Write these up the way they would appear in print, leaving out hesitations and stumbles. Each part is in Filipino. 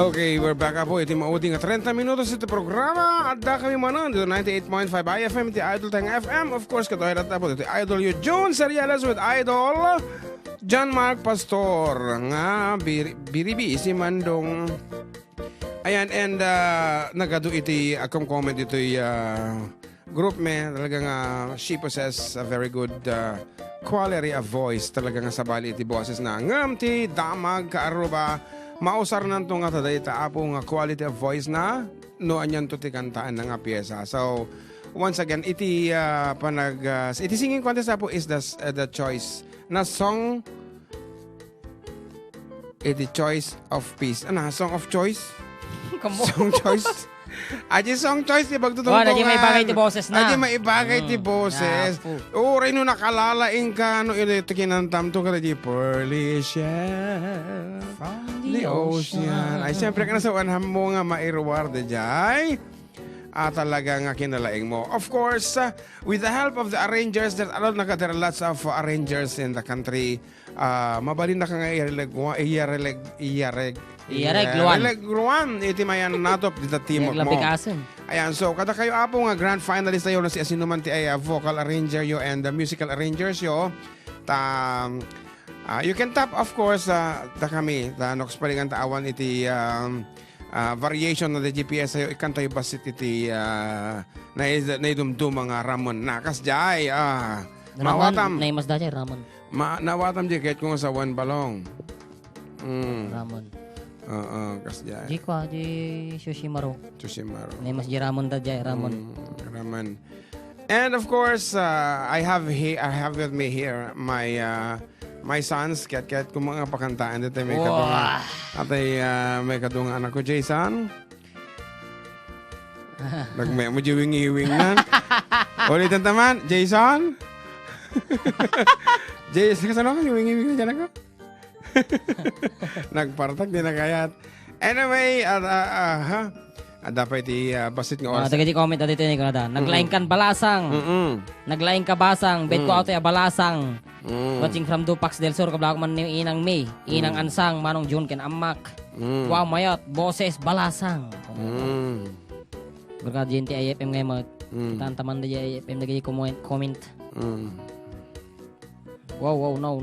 Okay, we're back po. Ito mauding 30 minutos ito programa. Adda kami manon dito 98.5 IFM, iti Idol Tang FM. Of course, katoy na po iti Idol you June Seriales with Idol John Mark Pastor. Nga, biribi si Mandong. Ayan, and nagado iti akong comment ito group me. Talagang she possess a very good quality of voice. Talagang sabali iti boses na ngamti, damag, kaaruba. Mausar nanto nga taday taapo nga quality of voice na no anyan to ti kantaan nga pyesa. So once again iti iti singing contest po is the choice na song, iti choice of peace. Ano, song of choice? Song choice. Aji song choice di pagtutungtungan. Aji maibagay ti boses na. Aji maibagay ti boses. Ray no nakalalaing ka no ito kinantam to ka di pearly shell from the ocean. Ay siyempre ka na sa wanham mo nga maireward jay. Talaga nga kinalaing mo. Of course, with the help of the arrangers, there are lots of arrangers in the country. Mabalin na ka nga iyaregluan. Iti mayan natop dito team mo. Ayan, so kada kayo apo nga grand finalist tayo na si asinuman ti ay vocal arranger yo and the musical arrangers yo. You can tap of course kami nox palingan taawan iti variation na the GPS ayo ikantay basit iti na idumdum mga Ramon nakas jay mawatam na mas dajay Ramon nawatam di kahit kung sa one balong Ramon kas jay di ko di Shoshimaru na mas di Ramon dajay Ramon Ramon. And of course I have with me here my sons, kat kung mga pakantaan dito may kadunga. May kadunga anak ko, Jason. Nagmay mo jiwing-iwing na. Ulitan taman, Jason. Jason, kasano ka? Jiwing-iwing na dyan ako? Nagpartag, di na kayat. Anyway, dapat basit nga oras. Tagay di comment dito ni Kanada. Naglaing kan balasang. Naglaing ka basang. Bet ko auto ya balasang. Watching from Dupax del Sur kabla man ni inang May, inang Ansang, manong June ken amak. Wow mayot, boses balasang. Berkat jinti IFM ngay mat. Kita taman da IFM dagay comment. Wow no.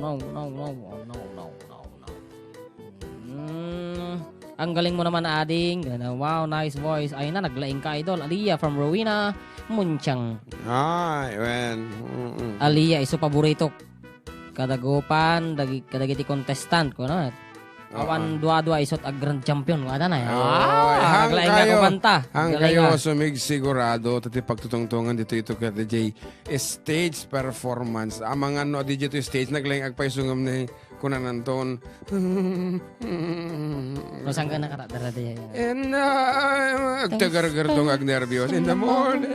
Ang galing mo naman ading. Wow, nice voice. Ayun na, naglaing ka idol. Aliyah from Rowena, Munchang. Ay, when. Aliyah, iso paborito. Kadagupan, kadagiti contestant ko na. Awan dua-dua isot ag grand champion. Wala na. Naglaing ka kumanta. Hang kayo sumig sigurado. Tati pagtutungtungan dito ito ka DJ stage performance. Amang ano DJ to stage. Naglaing agpaisungam na kunan Anton. Masang ka nakaradara diya. And agtagar-gar tong ag-nervyos in the morning.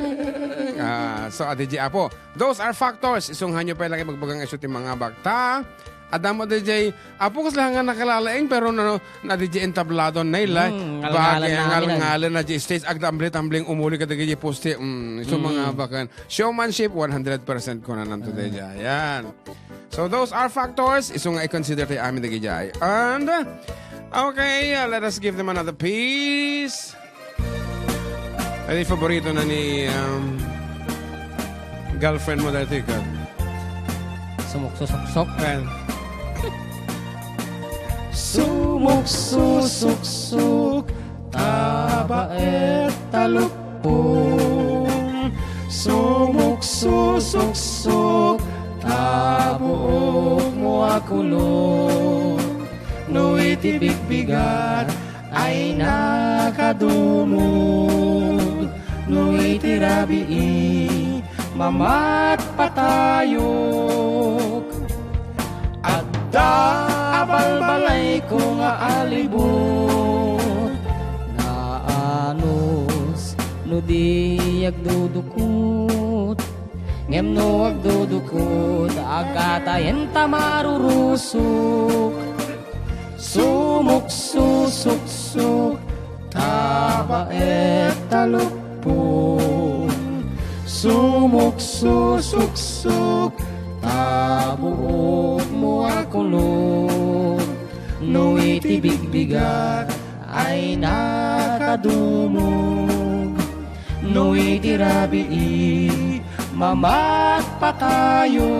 So, DJ Apo, those are factors. Isung hanyo pa lang magbagang isot yung mga bakta. Adamo DJ, Apo kas lang nga nakalalaing pero na DJ entablado na ila. Bagay ang ngalan na DJ stage. Agdambling umuli ka DJ poste. So mga bakan. Showmanship, 100% ko na nanto DJ. Ayan. So those are factors. Iso nga i-consider tayo amin nagijay. And, okay, let us give them another piece. Ay, favorito na ni girlfriend mo dati ka. Sumuksusok. Sumuksusuk tabaet talukpong. Sumuksusuk tabuok mo akulong. No itibigbigat ay nakadumog. No itirabii mamat patayok. Adda abalbalay ko nga alibot. Naanos no di agdudukot. Ngem no agdudukot agatayen tamarurusok. Sumuksusuksuk tabaet talukpong. Sumuksusuksuk tabuok mo akulong. No itibigbigat ay nakadumog. No itirabii, mamat pa tayo.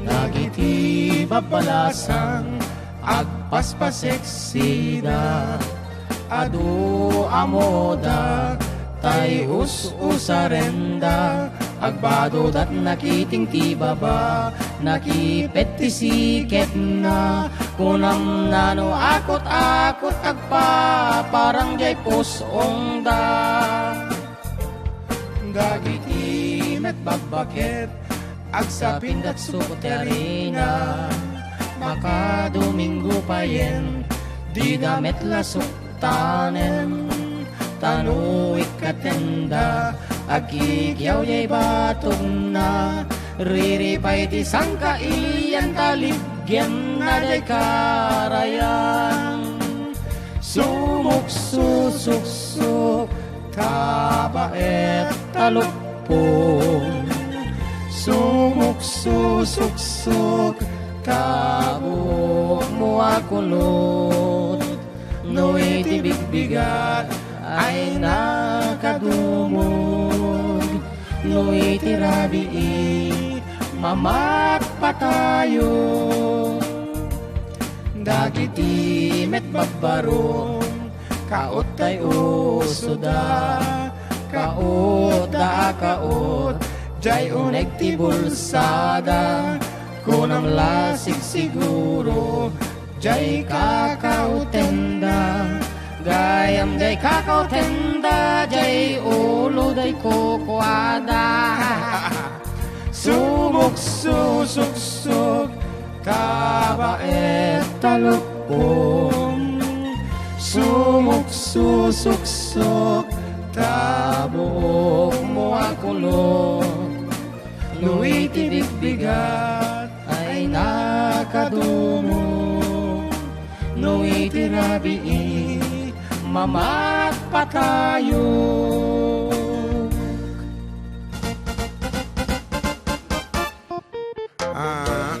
Nagiti babalasang agpaspaseksida, adu amoda tay usarenda, agbado dat nakiting tibaba, nakipet ti siket na, kunam nano akot-akot agpa, parang jay posong da. Dagiti met babaket, agsapin dat sukoterina, maka Domingo payen, di damet lasuktanen, tanuik katenda, agkikyaw yay batong na, riripay ti sangkaiyan, taligyan na day karayan. Sumuksusuksuk, tabaet talukpong, sumuksusuksuk, tabuk mo akulot, no itibigbigat ay nakadumog, no itirabii, mamat pa tayo. Dagiti met babarong, kaot tay usuda, kaot da kaot, jay uneg ti bulsada, kunam lasig siguro, jay kakautenda, gayam jay kakautenda, jay ulo day kukwada. Sumuksusuksuk, kabaet talukpong, sumuksusuksuk, tabuk mo akulong, nuitibigbigat ay nakadumog, nuitirabii, mamat pa tayo.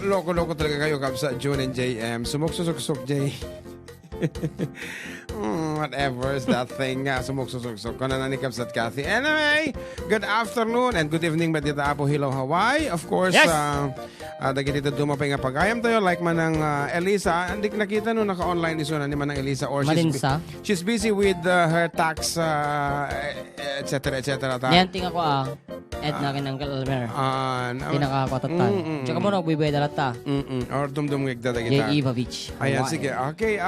Loko-loko talaga kayo kapsa June and JM. Sumuksusuksok, Jay. Whatever is that thing. Sumuksusuksok. Kung nanikap sa Kathy. Anyway, good afternoon and good evening ba dito Apo Hilaw, Hawaii. Of course, Yes. dagi dito dumapay nga pagayam tayo like man ng Elisa. Hindi nakita no naka-online iso na ni man ng Elisa or Malinsa. she's busy with her tax etc. Yan ting ako Ed na kinang kalmer. Tinakakotatan. Tsaka mo nagbibay dalata. Or dumdum kita. Jay Ivavich. Ayan, sige. Okay,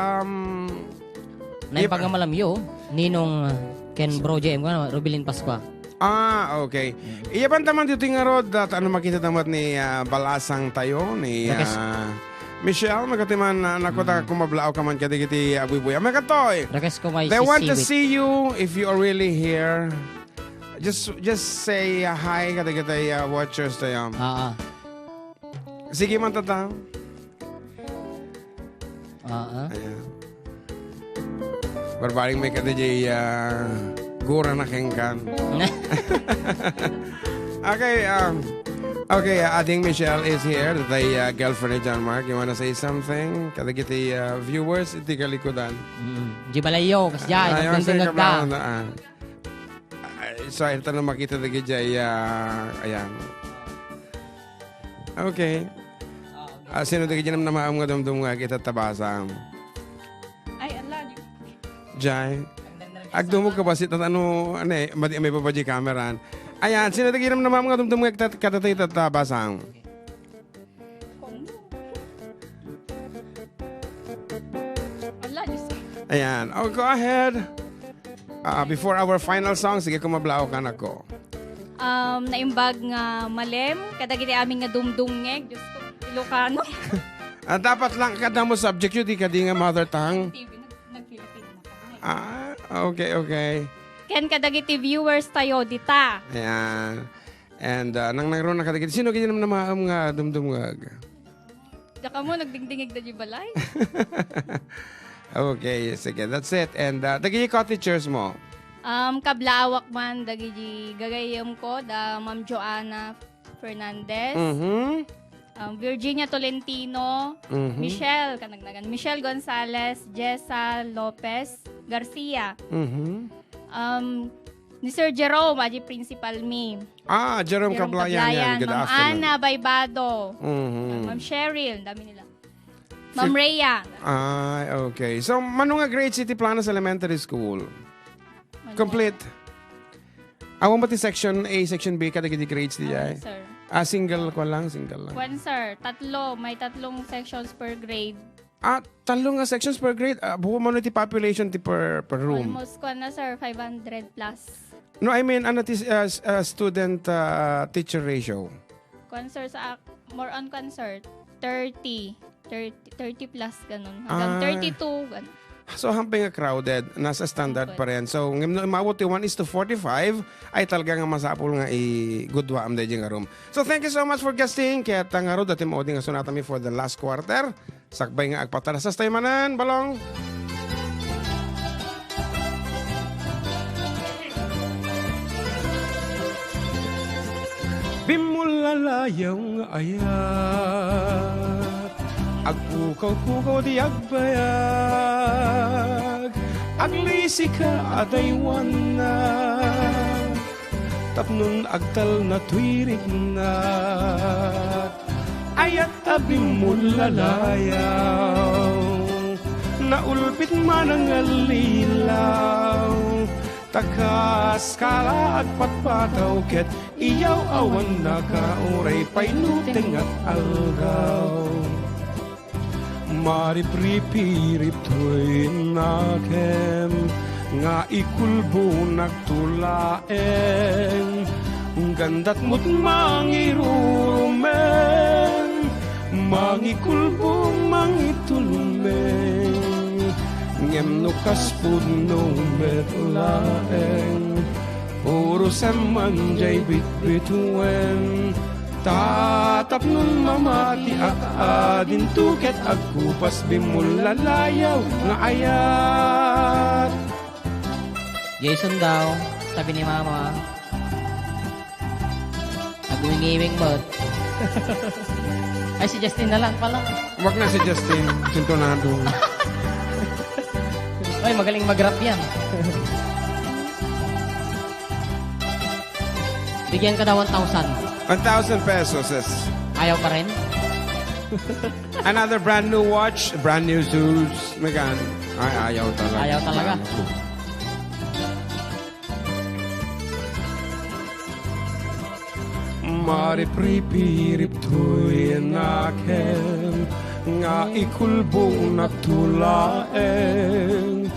Nay pagamalamyo, ninong Ken Bro JM ko na, Rubilin Pasqua. Okay. Iyapan taman dito nga rod at ano makita tamat ni Balasang tayo ni Michelle, magkatiman nakota kumablao ka man kadigiti abuibuya. Magkatoy. Rakes ko may They want to sisiwit. see you if you are really here. Just say hi kadigiti watchers tayo. Sige man tata. Ayan. Barbaring may kadigiti gura na kengkan. Okay, Ading Michelle is here. The girlfriend ni John Mark. You wanna say something? Kadigiti viewers, iti kalikudan. Jibalayo, kasi dyan, nagtinding nagda. So, ito na makita na gijay. Ayan. Okay. Sino na gijay na maam nga dumdum nga kita tabasang? Ay, ala. Jai. Agdumog ka ba si tatano, may papaji kameran. Ayan, sino na gijay na maam nga dumdum nga katatay tatabasang? Ala, Diyos ko. Ayan. Oh, go ahead. Before our final song, sige kumablao ka na ko. Naimbag nga malem, kadagiti aming nga dumdungeg, Diyos ko, Ilocano. Dapat lang kada mo subject yun, di ka di nga mother tongue. TV, nag-Filipino na kami. Okay. Ken kadagiti viewers tayo dita. Ayan. And nang nagroon na kadagiti, sino ganyan naman na maam nga dumdumag? Daka mo, nagdingdingig na di balay. Okay, sige, that's it. And dagiti cottagers mo? Kablaawak man, dagiti gagayom ko, da Ma'am Joanna Fernandez. Virginia Tolentino, Michelle, kanagnagan. Michelle Gonzalez, Jessa Lopez Garcia. Ni Sir Jerome, aji principal mi. Jerome Kablayan yan. Good Ma'am afternoon. Ana Baybado. Ma'am Cheryl, dami nila. Ma'am Rhea. Okay. So, mano nga grade city Planas Elementary School? Complete. Awang ba ti section A, section B, kadagiti grades di ay? Sir. Single ko lang, single lang. Kwan, sir. May tatlong sections per grade. Talong nga sections per grade. Buko mo ti population ti per room. Almost kwan na, sir. 500 plus. No, I mean, ano ti student teacher ratio? Kwan, sir, more on kwan, sir. 30 plus, ganun. Hanggang 32, ganun. So, hamping nga crowded. Nasa standard pa rin. So, ngam umabot ti 1:45, ay talaga nga masapol nga i-gudwa am dahil nga room. So, thank you so much for guesting. Kaya tangaro, dati mo nga sunatami for the last quarter. Sakbay nga agpatarasas tayo manan, balong. Bimulalayaw nga ayat, agpukaw-pukaw di agbayag, aglisi ka adaywan na, tapnon agtal na tuwirik na, ayat abimulalayaw, naulpit man ang alilaw, takas kala at patpataw ket iyaw awan nakauray painuteng at algaw. Maripripirip to'y nakem nga ikulbo nagtulaeng gandat mo't mangirurumen mangikulbo mangitulumen ngem no kaspud no metlaeng puro semanjay bitbituen tatap nun mamati ak adin tuket agkupas bimulalayaw nga ayat. Jason daw, sabi ni mama. Nag-uwing-iwing mo. Ay, si Justin na lang pala. Wag na si Justin, sintonado. Ay, magaling mag-rap yan. Bigyan ka daw 1,000. 1,000 pesos is Ayaw pa rin? another brand new watch, brand new shoes. Megan, ay ayaw talaga. Ayaw talaga. Maripripirip to'y nakem nga ikulbong nagtulaeng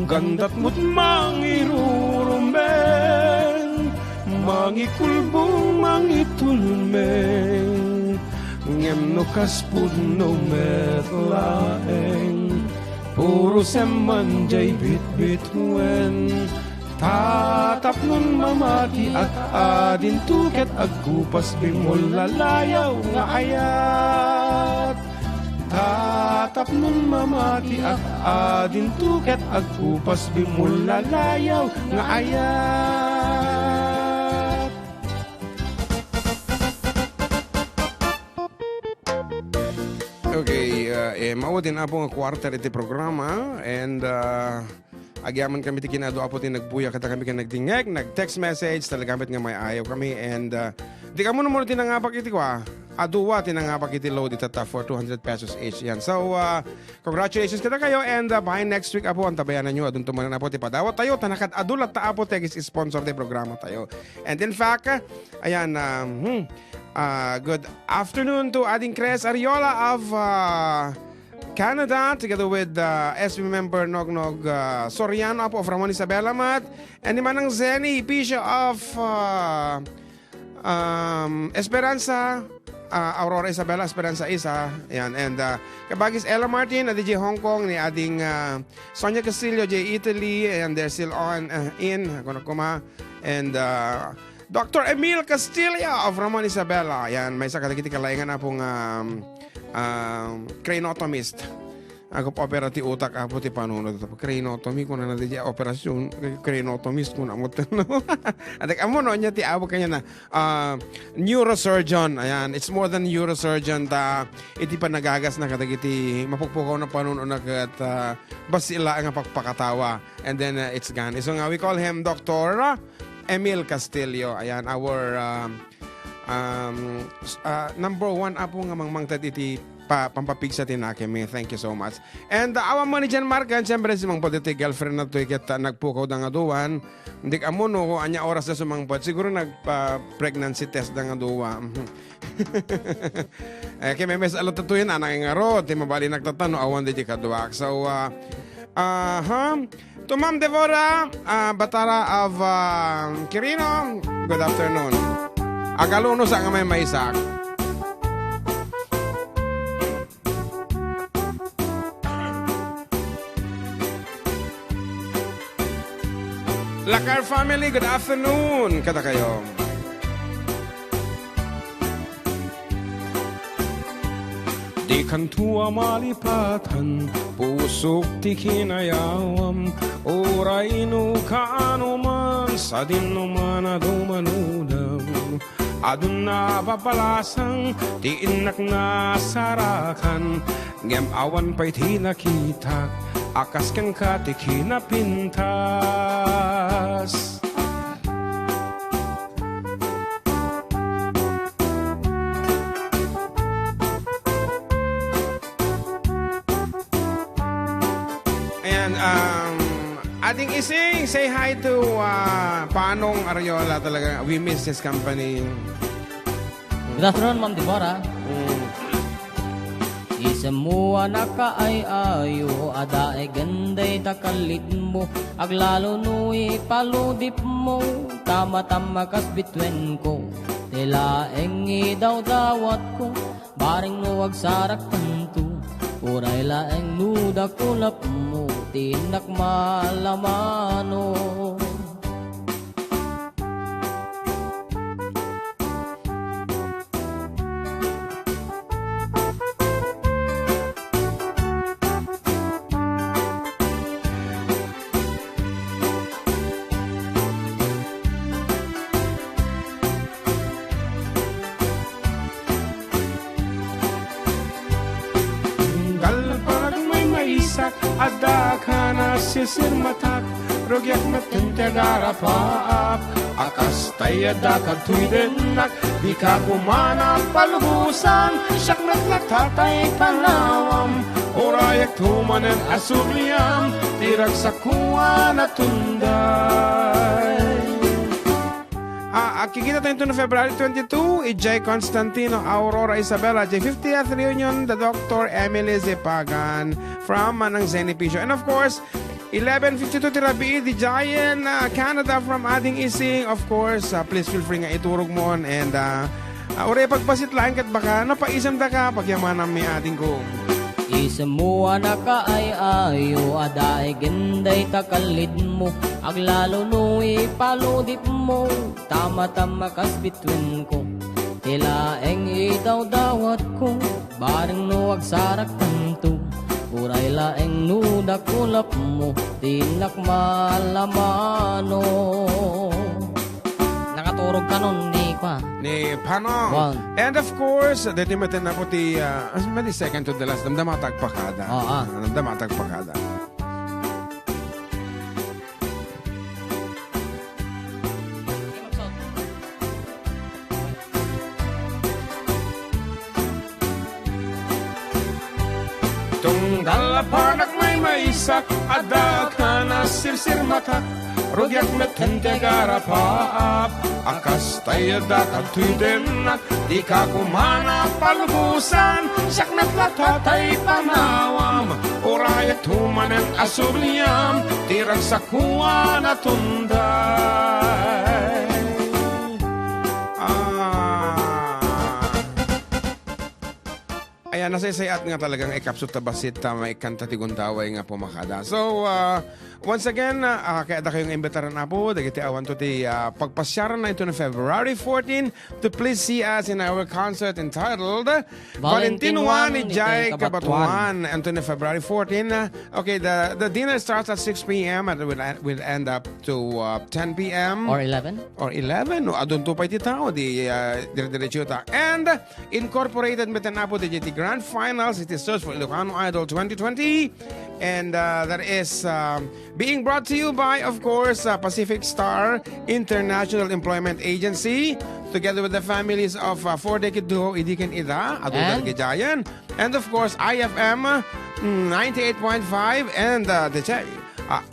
gandat mo't mangirurumen mangikulbong mangitulmen ngem no kaspud no metlaeng puro semanjay bitbitwen tatap nun mamati at adin tuket agkupas bimulalayaw nga ayat. Tatap nun mamati at adin tuket agkupas bimulalayaw nga ayat. Okay, mao din apo nga quarter iti programa and agyaman kami ti kinado apo ti nagbuya kata kami nagdingeg, nag-text message talagamit nga may ayaw kami and di ka mo tinangapak iti kwa aduwa tinangapak iti load itata for 200 pesos each yan. So congratulations kita kayo and by next week apo ang tabayanan nyo adun tumunan apo ti padawat tayo tanakat adulat ta apo tegis sponsor ti programa tayo. And in fact ayan good afternoon to Ading Cres Ariola of Canada, together with SB member Nognog Soriano of Ramon Isabela Mat, and ni Manang Zeni Pisha of Esperanza, Aurora Isabela Esperanza Isa. Ayan. And kabagis Ella Martin, DJ Hong Kong, ni ading Sonia Castillo, J Italy, and they're still on in. Kuma. And Dr. Emil Castilla of Ramon Isabela. Ayan, may isa katikiti kalaingan na pong cranotomist. Ako pa opera ti utak apo ti panunod. Cranotomy ko na di operasyon. Cranotomist ko na mo. Atek amo no niya ti abo kanya na neurosurgeon. Ayan, it's more than neurosurgeon. Iti pa nagagas na katagiti mapukpukaw na panunod at basila ang pagpakatawa. And then it's gone. So nga we call him Dr. Emil Castillo. Ayan, our number one apo nga mangmangtad iti pampapigsa tinakimi. Thank you so much. And awa mo ni Jan Marcan, siyempre si Mang Podete, girlfriend na ito, ikita nagpukaw ng aduan. Hindi ka mo no, anya oras na sumangpot. Siguro nagpa-pregnancy test ng aduwa. Kaya may mes alot ito yun, anang ingaro. Di mabali nagtatano, awan di kaduak. So, to Ma'am Devora, Batara of Quirino, good afternoon. Agaluno sa nga may maisak. Lakar family, good afternoon. Kada kayo. Di kantua malipatan, pusok ti kinayawam, oray no kaano man, sa din naman adumanudam. Adun na papalasang, ti inak na sarakan, ngem awan pa'y ti nakita, akas kang katiki na pintas. Ating ising, say hi to Panong Ariola talaga. We miss his company. Good afternoon, Ma'am Deborah. Isa mo anak ka ay ayo, ada ay ganday takalit mo, aglalo nu'i paludip mo, tama-tama kas bitwen ko, tilaeng idaw-dawat ko, baring nuwag sarak tanto, uray laeng nuda kulap mo, tinak malamano. Adda ka na sisir matak, rugyak matente garapaap, akas tayo dakat tuidenak, di ka kumana palubusan, siyak naglatatay panawam, orayak tumanen asubliam, tirag sa kuwa na tunday. Kikita tayo na February 22, Ijay Constantino, Aurora Isabela, J50th reunion, the Dr. Emily Zipagan from Manang Zenipisio. And of course, 1152 Tirabi, the Giant, Canada from Ading Ising. Of course, please feel free nga iturog mo. And ure pagpasit lang kat baka napaisam da ka pagyaman may ating ko. Isa mo anak ka ay ayo, ada ay genday takalid mo, aglalo nu'i paludip mo, tama-tama kas bitwin ko, tilaeng idaw-dawat ko, baring nuwag sarak tanto, uray laeng nuda kulap mo, tinak malamano. Nakaturog ka nun ni kwa. Ni Panong. One. And of course, dito matin na po ti, mali second to the last, damdamatag pakada. Damdamatag pakada. Tunggal panak may maisak, ada ka na sirsir matak, rugyak metente garapaap, akas tayo dakat tuidenak, di ka kumana palubusan, siyak naglatatay panawam, orayak tumanen asubliam, tirag sa kuwa na tunday. Ayan, nasaysayaat nga talagang ikapsot tabasit may kanta tigundaway nga pumakada. So, once again, kaya da kayong imbitaran na po, dagiti awan to ti pagpasyaran na ito na February 14 to please see us in our concert entitled Valentine 1 ni Jai Kabatuan. Ito na February 14. Okay, the dinner starts at 6 p.m. and will end up to 10 p.m. Or 11? Or 11. No, adun to pa iti tao, di dire-diretso ta. And incorporated metan na po di Grand Finals. It is search for Ilocano Idol 2020. And that is being brought to you by, of course, Pacific Star International Employment Agency, together with the families of 4-decade duo Idikan Ida, Adudal Gijayan, and of course, IFM 98.5 and the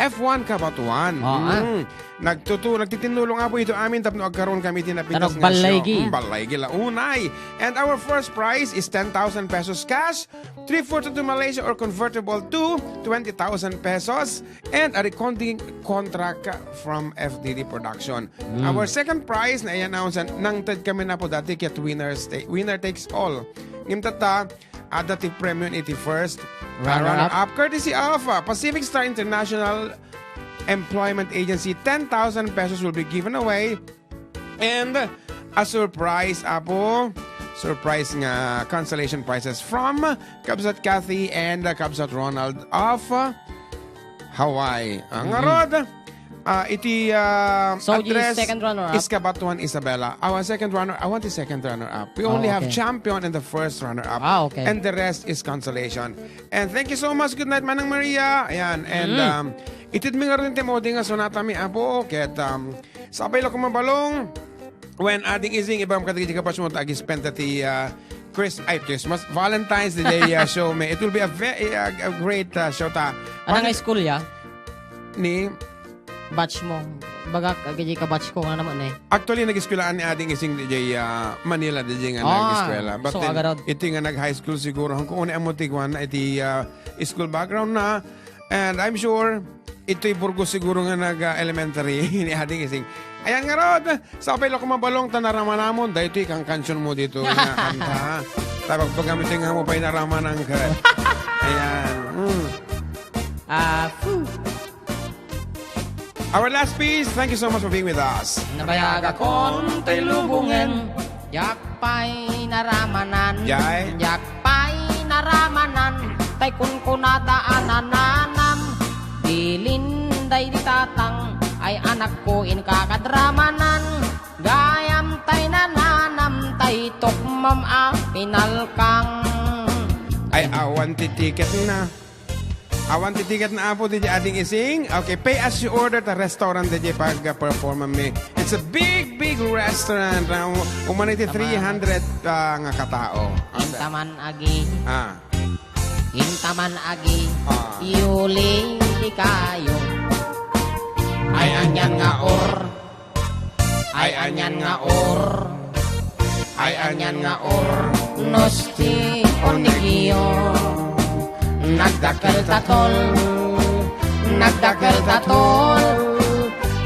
F1 Kabatuan. Nagtitinulong nga po ito amin tapno agkaroon kami tinapitas nga balaygi. Balaygi launay. And our first prize is 10,000 pesos cash, 3/4 to Malaysia or convertible to 20,000 pesos, and a recording contract from FDD Production. Our second prize na i-announce nang tad kami na po dati kaya winner takes all. Ngimtata Adda ti premium 81st runner-up courtesy of Pacific Star International Employment Agency. 10,000 pesos will be given away, and a surprise surprise nga consolation prizes from Kabsat Kathy and Kabsat Ronald of Hawaii. Ang arod iti so address second runner-up is Kabatuan Isabella. Our second runner, I want the second runner-up. We only have champion and the first runner-up. Okay. And the rest is consolation. And thank you so much. Good night, Manang Maria. Ayan. And itid mi nga rin timodi nga sonata mi apo. Ket sabay lo kumabalong when adding ising ibang katigiti ka pa sumunta agi-spend ti Christmas, Valentine's Day show me. It will be a great show ta. Anong school ya? Ni Batch mo. Baga kagiji ka batch ko nga naman eh. Actually, nag-eskwelahan ni ating ising DJ Manila DJ nga nag-eskwela. But so then, agarod. iti nga nag-high school siguro. Kung una ang mutikwan na iti school background na. And I'm sure, ito'y Burgos siguro nga nag-elementary ni ating ising. Ayan nga rod, sa apelo kumabalong tanaraman namon, dahil ito'y kang kansyon mo dito na kanta. Tapos pagkamitin nga mo pa'y naraman ang kat. Ayan. Our last piece, thank you so much for being with us. Nabayag akong tay lubungin, yakpay naramanan. Jai. Yakpay naramanan, tay kunkunadaanan. Dilin day ditatang, ay anak ko in kakadramanan. Gayam tay nananam, tay tukmam pinalkang. Ay awan titiket na. Awan titiket na apo di ating ising. Okay, pay as you order ta restaurant di pag-perform me. It's a big restaurant. Umaniti 300 nga katao. Intaman agi. Intaman agi. Yuli di kayo. Ay anyan nga or. Ay anyan nga or. Ay anyan nga or. Nosti onigyo. Nagdakkel tatol, nagdakkel tatol,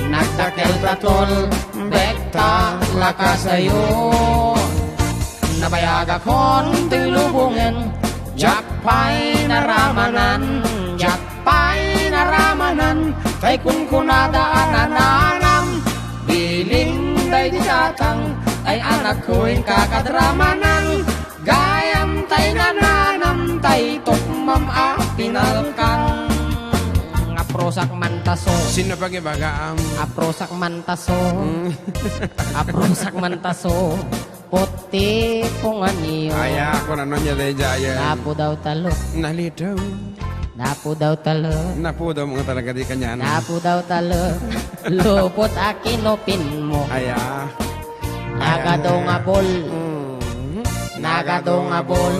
nagdakkel tatol, bekta lakasayo. Nabayag akong tilubungin, jakpay naramanan, jakpay naramanan, tay kunkunadaanan, biling day disatang, ay anak ko'y kakadramanan, gayam tay nananam, tay tukmam pinalkan. Aprosak mantaso. Sino pag ibaga Aprosak mantaso. Aprosak mantaso. Puti punganiyo. Aya ako na nun niya day jaya. Napo daw talo. Nalito. Napo daw talo. Napo daw mga talaga di kanya. Napo daw talo. Lupot akinopin mo. Aya. Nagadongabol. Nagadongabol.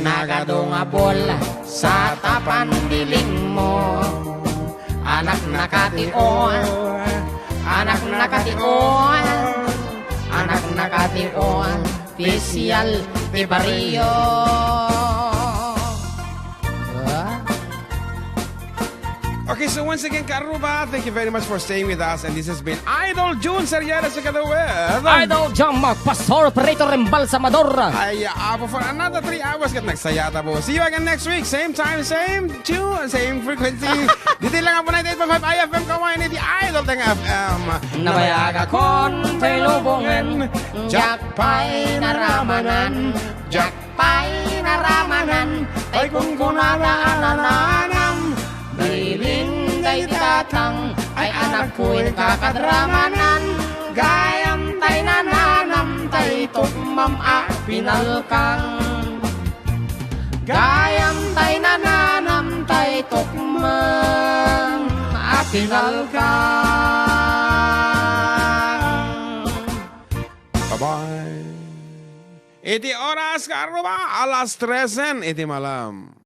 Nagadongabol sa tapan diling mo. Anak nakation. Anak nakation. Anak nakation. Pisyal ti barrio. Okay, so once again, Karuba, thank you very much for staying with us. And this has been Idol June Seriales together with Idol Jamak, Pastor, Operator, Embalsamador. Ay, for another 3 hours kat nagsayata po. See you again next week. Same time, same tune, same frequency. Dito lang po 98.5 IFM kawain ni Idol Teng FM. Nabayaga kon tay lubongan, Jakpay naramanan, jakpay naramanan, ay kung kunada anananam. Bilin day tatang, ay anak ko'y kakadramanan. Gayam tay nananam, tay tukmam Pinalkang Gayam tay nananam, tay tukmang pinalkang. Bye-bye. Iti oras, Karuba, alas 13, iti malam.